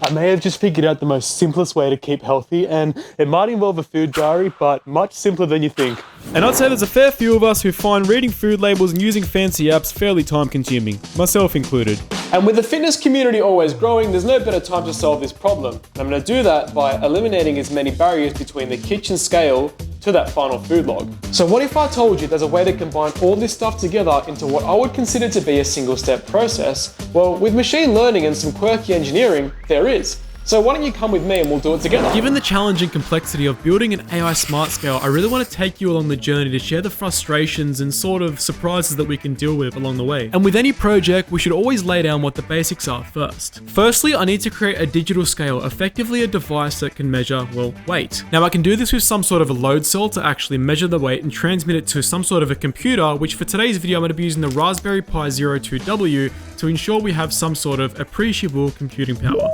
I may have just figured out the most simplest way to keep healthy, and it might involve a food diary, but much simpler than you think. And I'd say there's a fair few of us who find reading food labels and using fancy apps fairly time consuming, myself included. And with the fitness community always growing, there's no better time to solve this problem. And I'm going to do that by eliminating as many barriers between the kitchen scale to that final food log. So what if I told you there's a way to combine all this stuff together into what I would consider to be a single step process? Well, with machine learning and some quirky engineering, there is. So why don't you come with me and we'll do it together? Given the challenge and complexity of building an AI smart scale, I really want to take you along the journey to share the frustrations and sort of surprises that we can deal with along the way. And with any project, we should always lay down what the basics are first. Firstly, I need to create a digital scale, effectively a device that can measure, well, weight. Now I can do this with some sort of a load cell to actually measure the weight and transmit it to some sort of a computer, which for today's video, I'm going to be using the Raspberry Pi 02W to ensure we have some sort of appreciable computing power.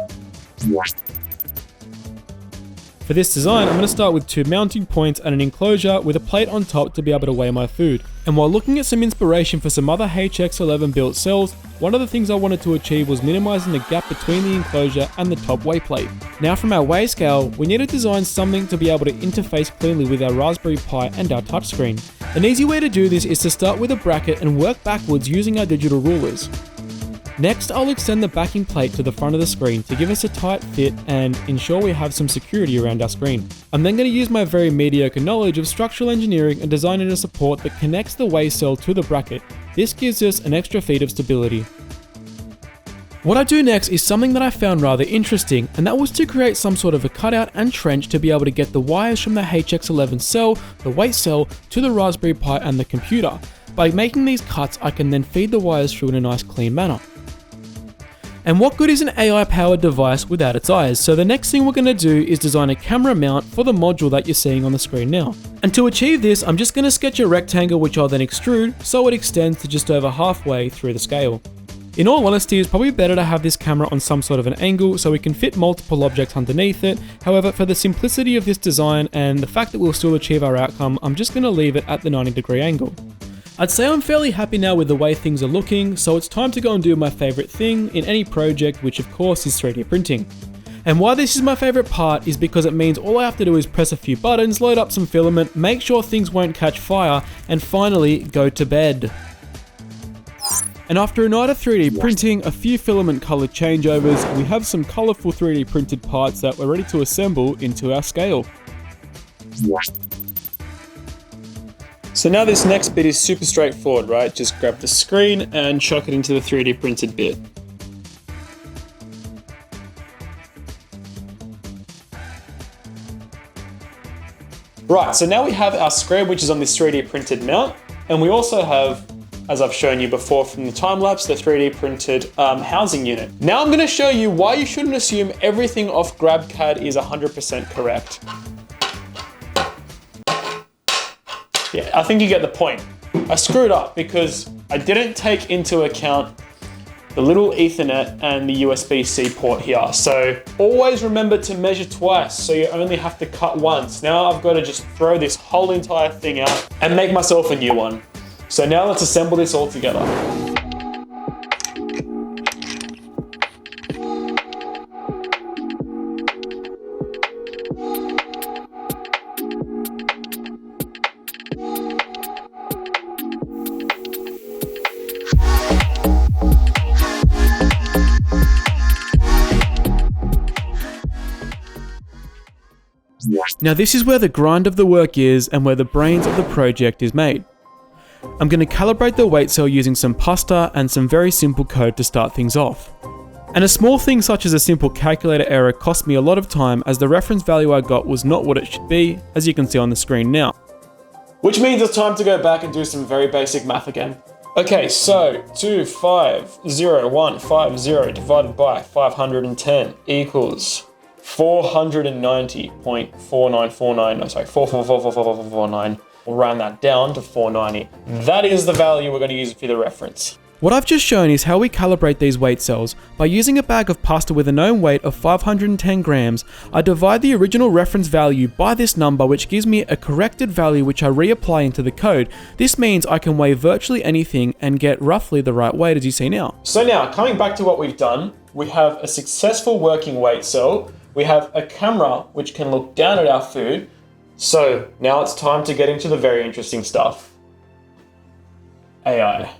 For this design, I'm going to start with 2 mounting points and an enclosure with a plate on top to be able to weigh my food. And while looking at some inspiration for some other HX11 built cells, one of the things I wanted to achieve was minimizing the gap between the enclosure and the top weigh plate. Now from our weigh scale, we need to design something to be able to interface cleanly with our Raspberry Pi and our touchscreen. An easy way to do this is to start with a bracket and work backwards using our digital rulers. Next, I'll extend the backing plate to the front of the screen to give us a tight fit and ensure we have some security around our screen. I'm then going to use my very mediocre knowledge of structural engineering and designing a support that connects the weigh cell to the bracket. This gives us an extra feet of stability. What I do next is something that I found rather interesting, and that was to create some sort of a cutout and trench to be able to get the wires from the HX11 cell, the weight cell, to the Raspberry Pi and the computer. By making these cuts, I can then feed the wires through in a nice clean manner. And what good is an AI-powered device without its eyes? So the next thing we're going to do is design a camera mount for the module that you're seeing on the screen now. And to achieve this, I'm just going to sketch a rectangle which I'll then extrude so it extends to just over halfway through the scale. In all honesty, it's probably better to have this camera on some sort of an angle so we can fit multiple objects underneath it. However, for the simplicity of this design and the fact that we'll still achieve our outcome, I'm just going to leave it at the 90-degree angle. I'd say I'm fairly happy now with the way things are looking, so it's time to go and do my favorite thing in any project, which of course is 3D printing. And why this is my favorite part is because it means all I have to do is press a few buttons, load up some filament, make sure things won't catch fire, and finally go to bed. And after a night of 3D printing, a few filament color changeovers, we have some colorful 3D printed parts that we're ready to assemble into our scale. So now this next bit is super straightforward, right? Just grab the screen and chuck it into the 3D printed bit. Right, so now we have our screen which is on this 3D printed mount, and we also have, as I've shown you before from the time lapse, the 3D printed housing unit. Now I'm going to show you why you shouldn't assume everything off GrabCAD is 100% correct. Yeah, I think you get the point. I screwed up because I didn't take into account the little Ethernet and the USB-C port here. So always remember to measure twice, so you only have to cut once. Now I've got to just throw this whole entire thing out and make myself a new one. So now let's assemble this all together. Now this is where the grind of the work is and where the brains of the project is made. I'm going to calibrate the weight cell using some pasta and some very simple code to start things off. And a small thing such as a simple calculator error cost me a lot of time as the reference value I got was not what it should be, as you can see on the screen now. Which means it's time to go back and do some very basic math again. Okay, so 250,150 divided by 510 equals 490.4949, no sorry, 4444449. We'll round that down to 490. That is the value we're going to use for the reference. What I've just shown is how we calibrate these weight cells. By using a bag of pasta with a known weight of 510 grams, I divide the original reference value by this number, which gives me a corrected value which I reapply into the code. This means I can weigh virtually anything and get roughly the right weight as you see now. So now, coming back to what we've done, we have a successful working weight cell, we have a camera which can look down at our food. So now it's time to get into the very interesting stuff. AI.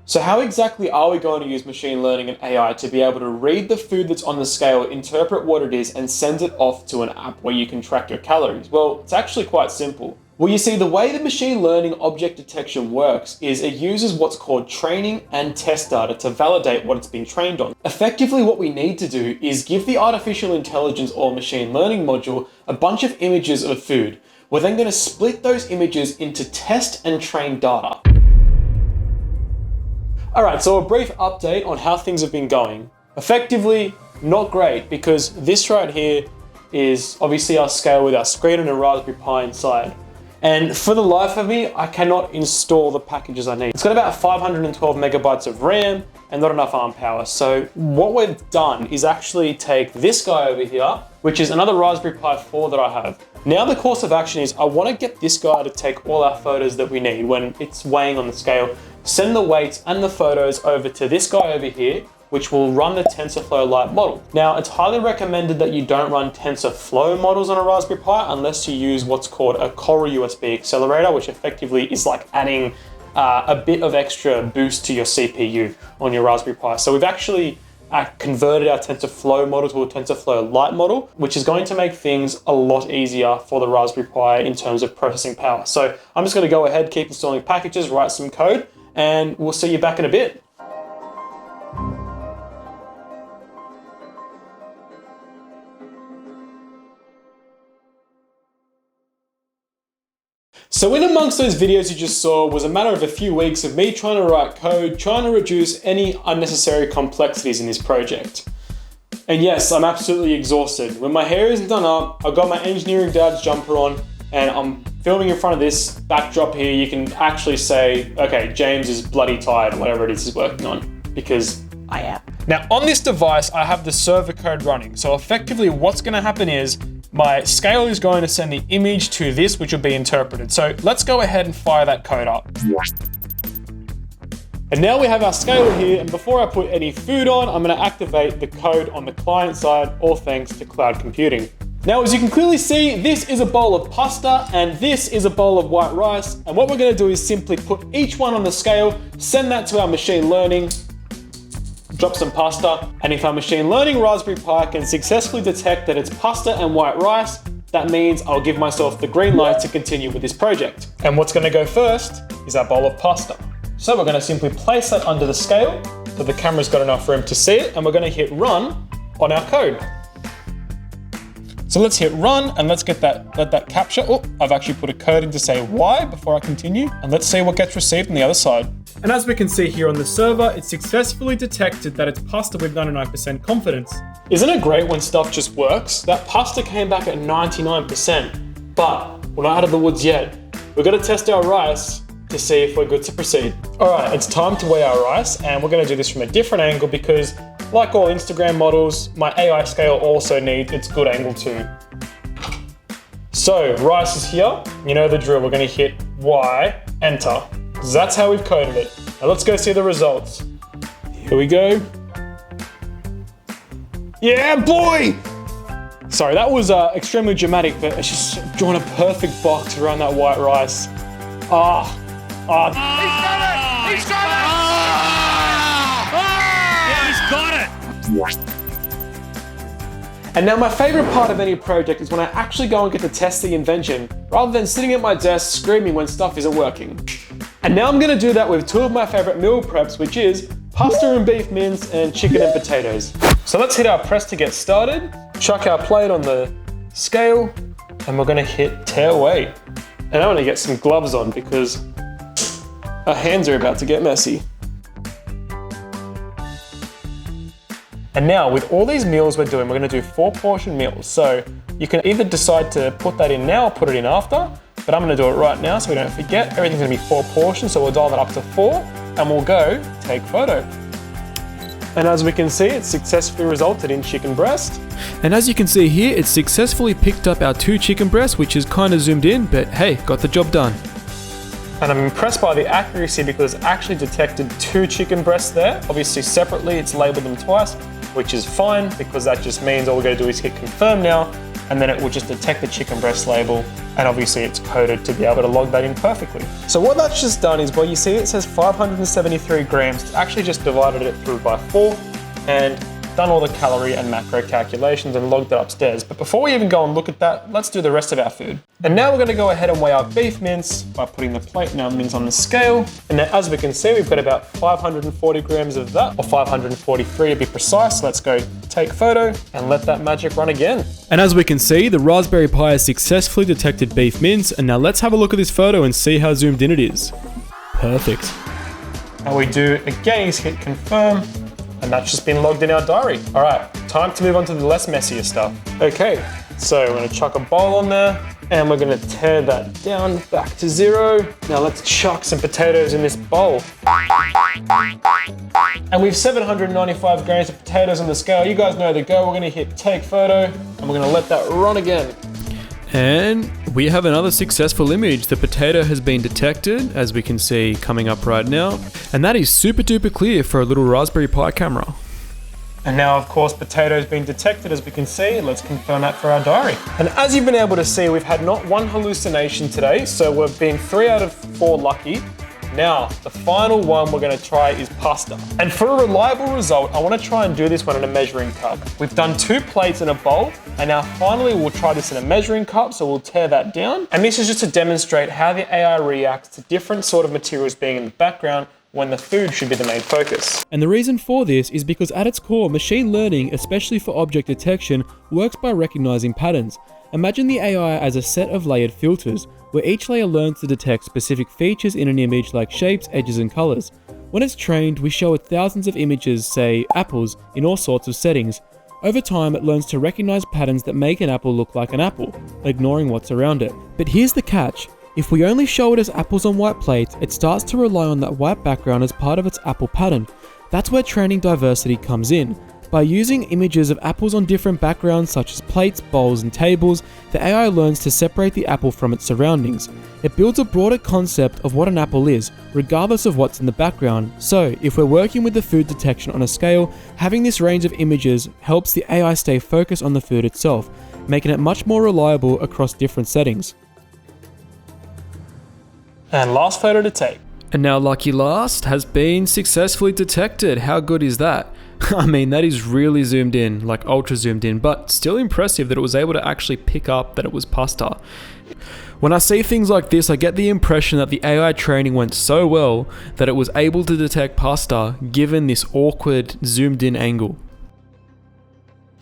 So how exactly are we going to use machine learning and AI to be able to read the food that's on the scale, interpret what it is, and send it off to an app where you can track your calories? Well, it's actually quite simple. Well, you see, the way the machine learning object detection works is it uses what's called training and test data to validate what it's been trained on. Effectively, what we need to do is give the artificial intelligence or machine learning module a bunch of images of food. We're then going to split those images into test and train data. All right, so a brief update on how things have been going. Effectively, not great, because this right here is obviously our scale with our screen and a Raspberry Pi inside. And for the life of me, I cannot install the packages I need. It's got about 512 megabytes of RAM and not enough ARM power. So what we've done is actually take this guy over here, which is another Raspberry Pi 4 that I have. Now the course of action is I want to get this guy to take all our photos that we need when it's weighing on the scale, send the weights and the photos over to this guy over here, which will run the TensorFlow Lite model. Now, it's highly recommended that you don't run TensorFlow models on a Raspberry Pi unless you use what's called a Coral USB accelerator, which effectively is like adding a bit of extra boost to your CPU on your Raspberry Pi. So we've actually converted our TensorFlow model to a TensorFlow Lite model, which is going to make things a lot easier for the Raspberry Pi in terms of processing power. So I'm just gonna go ahead, keep installing packages, write some code, and we'll see you back in a bit. So in amongst those videos you just saw was a matter of a few weeks of me trying to write code, trying to reduce any unnecessary complexities in this project. And yes, I'm absolutely exhausted. When my hair isn't done up, I've got my engineering dad's jumper on, and I'm filming in front of this backdrop here. You can actually say, okay, James is bloody tired, whatever it is he's working on, because I am. Now on this device, I have the server code running. So effectively what's gonna happen is my scale is going to send the image to this, which will be interpreted. So let's go ahead and fire that code up. And now we have our scale here, and before I put any food on, I'm gonna activate the code on the client side, all thanks to cloud computing. Now, as you can clearly see, this is a bowl of pasta and this is a bowl of white rice. And what we're gonna do is simply put each one on the scale, send that to our machine learning, drop some pasta, and if our machine learning Raspberry Pi can successfully detect that it's pasta and white rice, that means I'll give myself the green light to continue with this project. And what's gonna go first is our bowl of pasta. So we're gonna simply place that under the scale so the camera's got enough room to see it, and we're gonna hit run on our code. So let's hit run and let's let that capture. Oh, I've actually put a code in to say why before I continue, and let's see what gets received on the other side. And as we can see here on the server, it successfully detected that it's pasta with 99% confidence. Isn't it great when stuff just works? That pasta came back at 99%, but we're not out of the woods yet. We're gonna test our rice to see if we're good to proceed. All right, it's time to weigh our rice, and we're gonna do this from a different angle because like all Instagram models, my AI scale also needs its good angle too. So rice is here, you know the drill, we're gonna hit Y, enter. That's how we've coded it. Now let's go see the results. Here we go. Yeah, boy! Sorry, that was extremely dramatic, but it's just drawn a perfect box around that white rice. He's got it! He's got it! Yeah, he's got it! And now my favorite part of any project is when I actually go and get to test the invention, rather than sitting at my desk screaming when stuff isn't working. And now I'm gonna do that with two of my favorite meal preps, which is pasta and beef mince and chicken and potatoes. So let's hit our press to get started, chuck our plate on the scale, and we're gonna hit tear weight. And I'm gonna get some gloves on because our hands are about to get messy. And now with all these meals we're doing, we're gonna do 4-portion meals. So you can either decide to put that in now or put it in after, but I'm gonna do it right now so we don't forget. Everything's gonna be 4 portions, so we'll dial that up to 4 and we'll go take photo. And as we can see, it successfully resulted in chicken breast. And as you can see here, it successfully picked up our 2 chicken breasts, which is kind of zoomed in, but hey, got the job done. And I'm impressed by the accuracy because it's actually detected 2 chicken breasts there. Obviously separately, it's labeled them twice, which is fine because that just means all we gotta do is hit confirm now, and then it will just detect the chicken breast label, and obviously it's coded to be able to log that in perfectly. So what that's just done is, well, you see it says 573 grams, it's actually just divided it through by 4, and done all the calorie and macro calculations and logged it upstairs. But before we even go and look at that, let's do the rest of our food. And now we're gonna go ahead and weigh our beef mince by putting the plate and our mince on the scale. And now, as we can see, we've got about 540 grams of that, or 543 to be precise. So let's go take photo and let that magic run again. And as we can see, the Raspberry Pi has successfully detected beef mince, and now let's have a look at this photo and see how zoomed in it is. Perfect. And we do again is hit confirm, and that's just been logged in our diary. All right, time to move on to the less messier stuff. Okay, so we're gonna chuck a bowl on there, and we're gonna tear that down back to 0. Now let's chuck some potatoes in this bowl. And we've 795 grams of potatoes on the scale. You guys know the go. We're gonna hit take photo, and we're gonna let that run again. And we have another successful image. The potato has been detected, as we can see coming up right now. And that is super duper clear for a little Raspberry Pi camera. And now, of course, potatoes being detected, as we can see. Let's confirm that for our diary. And as you've been able to see, we've had not one hallucination today, so we've been 3 out of 4 lucky. Now, the final one we're gonna try is pasta. And for a reliable result, I wanna try and do this one in a measuring cup. We've done 2 plates in a bowl, and now finally we'll try this in a measuring cup, so we'll tear that down. And this is just to demonstrate how the AI reacts to different sort of materials being in the background when the food should be the main focus. And the reason for this is because at its core, machine learning, especially for object detection, works by recognizing patterns. Imagine the AI as a set of layered filters, where each layer learns to detect specific features in an image like shapes, edges, and colors. When it's trained, we show it thousands of images, say apples, in all sorts of settings. Over time, it learns to recognize patterns that make an apple look like an apple, ignoring what's around it. But here's the catch. If we only show it as apples on white plates, it starts to rely on that white background as part of its apple pattern. That's where training diversity comes in. By using images of apples on different backgrounds such as plates, bowls, and tables, the AI learns to separate the apple from its surroundings. It builds a broader concept of what an apple is, regardless of what's in the background. So, if we're working with the food detection on a scale, having this range of images helps the AI stay focused on the food itself, making it much more reliable across different settings. And last photo to take. And now lucky last has been successfully detected. How good is that? I mean, that is really zoomed in, like ultra zoomed in, but still impressive that it was able to actually pick up that it was pasta. When I see things like this, I get the impression that the AI training went so well that it was able to detect pasta given this awkward zoomed in angle.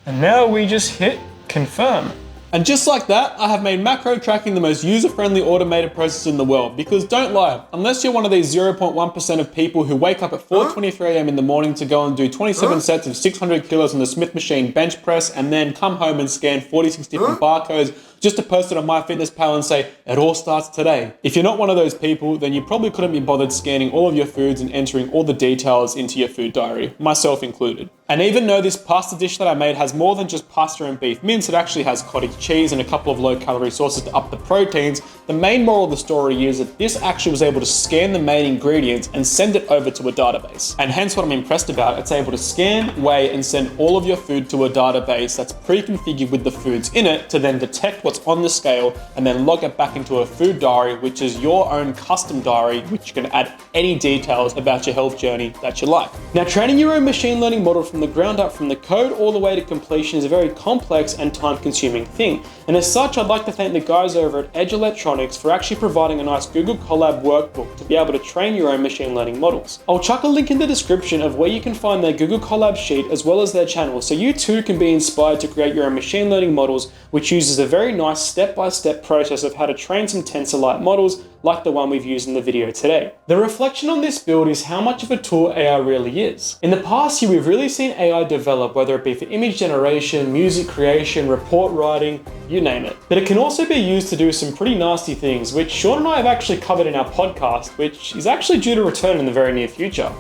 And now we just hit confirm. And just like that, I have made macro tracking the most user-friendly automated process in the world. Because don't lie, unless you're one of these 0.1% of people who wake up at 4:23 a.m. in the morning to go and do 27 sets of 600 kilos on the Smith machine bench press and then come home and scan 46 different barcodes just to post it on MyFitnessPal and say, it all starts today. If you're not one of those people, then you probably couldn't be bothered scanning all of your foods and entering all the details into your food diary, myself included. And even though this pasta dish that I made has more than just pasta and beef mince, it actually has cottage cheese and a couple of low-calorie sauces to up the proteins, the main moral of the story is that this actually was able to scan the main ingredients and send it over to a database. And hence what I'm impressed about, it's able to scan, weigh, and send all of your food to a database that's pre-configured with the foods in it to then detect what's on the scale and then log it back into a food diary, which is your own custom diary, which you can add any details about your health journey that you like. Now, training your own machine learning model from the ground up, from the code all the way to completion, is a very complex and time-consuming thing. And as such, I'd like to thank the guys over at Edge Electronics for actually providing a nice Google Colab workbook to be able to train your own machine learning models. I'll chuck a link in the description of where you can find their Google Colab sheet as well as their channel, so you too can be inspired to create your own machine learning models, which uses a very nice step-by-step process of how to train some TensorLite models like the one we've used in the video today. The reflection on this build is how much of a tool AI really is. In the past year, we've really seen AI develop, whether it be for image generation, music creation, report writing, you name it. But it can also be used to do some pretty nasty things, which Sean and I have actually covered in our podcast, which is actually due to return in the very near future.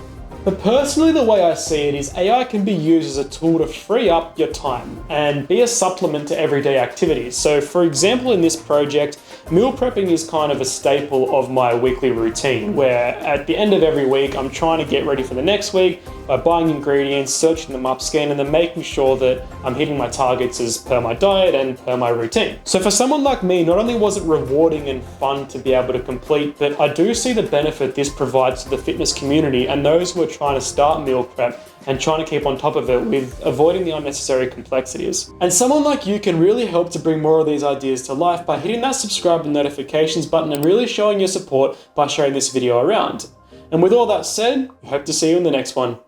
But personally, the way I see it is AI can be used as a tool to free up your time and be a supplement to everyday activities. So for example, in this project, meal prepping is kind of a staple of my weekly routine, where at the end of every week, I'm trying to get ready for the next week by buying ingredients, searching them up, scanning them, making sure that I'm hitting my targets as per my diet and per my routine. So for someone like me, not only was it rewarding and fun to be able to complete, but I do see the benefit this provides to the fitness community and those who are trying to start meal prep and trying to keep on top of it with avoiding the unnecessary complexities. And someone like you can really help to bring more of these ideas to life by hitting that subscribe and notifications button and really showing your support by sharing this video around. And with all that said, I hope to see you in the next one.